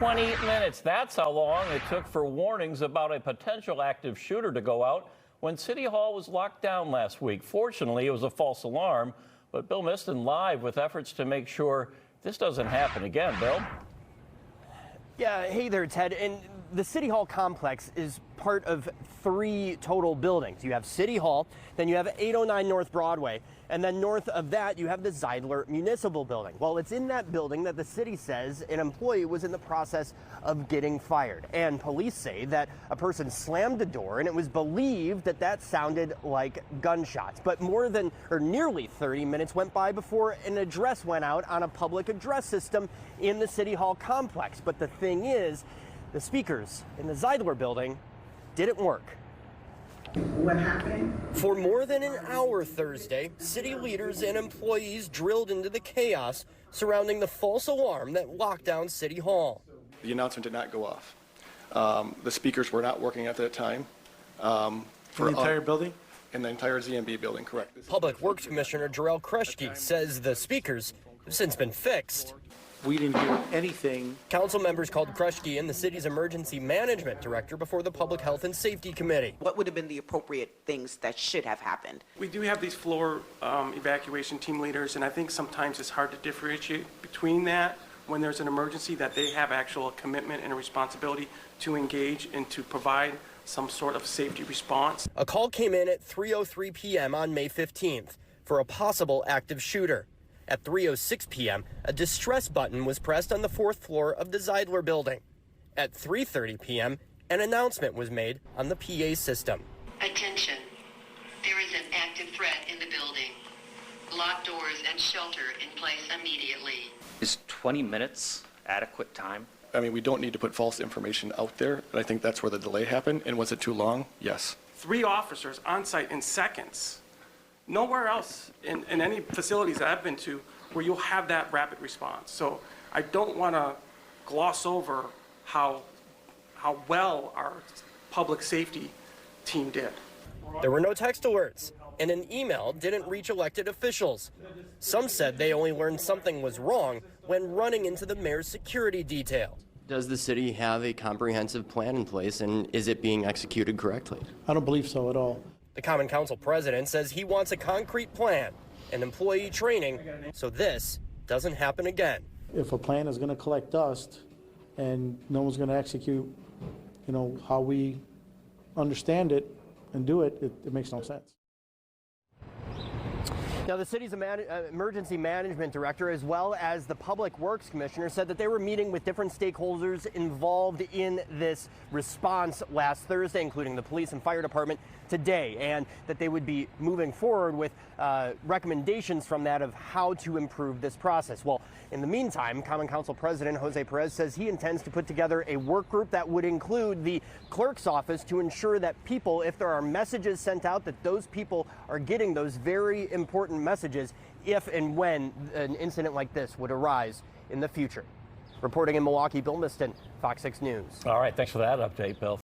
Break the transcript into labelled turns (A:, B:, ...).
A: 20 minutes. That's how long it took for warnings about a potential active shooter to go out when City Hall was locked down last week. Fortunately, it was a false alarm, but Bill Miston live with efforts to make sure this doesn't happen again. Bill?
B: Yeah, hey there, Ted. And the City Hall complex is part of 3 total buildings. You have City Hall, then you have 809 North Broadway, and then north of that you have the Zeidler Municipal Building. Well, it's in that building that the city says an employee was in the process of getting fired. And police say that a person slammed the door and it was believed that that sounded like gunshots. But nearly 30 minutes went by before an address went out on a public address system in the City Hall complex. But the thing is, the speakers in the Zeidler building didn't work.
C: What happened?
B: For more than an hour Thursday, city leaders and employees drilled into the chaos surrounding the false alarm that locked down City Hall.
D: The announcement did not go off. The speakers were not working at that time.
E: For the entire building?
D: In the entire ZMB building, correct.
B: Public Works Commissioner Jarrell Krushke says the speakers have since been fixed.
E: We didn't hear anything.
B: Council members called Krushke and the city's emergency management director before the Public Health and Safety Committee.
C: What would have been the appropriate things that should have happened?
F: We do have these floor evacuation team leaders, and I think sometimes it's hard to differentiate between that when there's an emergency, that they have actual commitment and a responsibility to engage and to provide some sort of safety response.
B: A call came in at 3:03 p.m. on May 15th for a possible active shooter. At 3:06 p.m., a distress button was pressed on the 4th floor of the Zeidler building. At 3:30 p.m., an announcement was made on the PA system.
G: Attention, there is an active threat in the building. Lock doors and shelter in place immediately.
H: Is 20 minutes adequate time?
D: I mean, we don't need to put false information out there, and I think that's where the delay happened. And was it too long? Yes.
F: 3 officers on site in seconds. Nowhere else in any facilities that I've been to where you'll have that rapid response. So I don't want to gloss over how well our public safety team did.
B: There were no text alerts, and an email didn't reach elected officials. Some said they only learned something was wrong when running into the mayor's security detail.
I: Does the city have a comprehensive plan in place, and is it being executed correctly?
E: I don't believe so at all.
B: The Common Council president says he wants a concrete plan and employee training so this doesn't happen again.
E: If a plan is going to collect dust and no one's going to execute, how we understand it and do it, it makes no sense.
B: Now, the city's emergency management director, as well as the Public Works Commissioner, said that they were meeting with different stakeholders involved in this response last Thursday, including the police and fire department today, and that they would be moving forward with recommendations from that of how to improve this process. Well, in the meantime, Common Council President Jose Perez says he intends to put together a work group that would include the clerk's office to ensure that people, if there are messages sent out, that those people are getting those very important messages if and when an incident like this would arise in the future. Reporting in Milwaukee, Bill Miston, FOX 6 News.
A: All right, thanks for that update, Bill.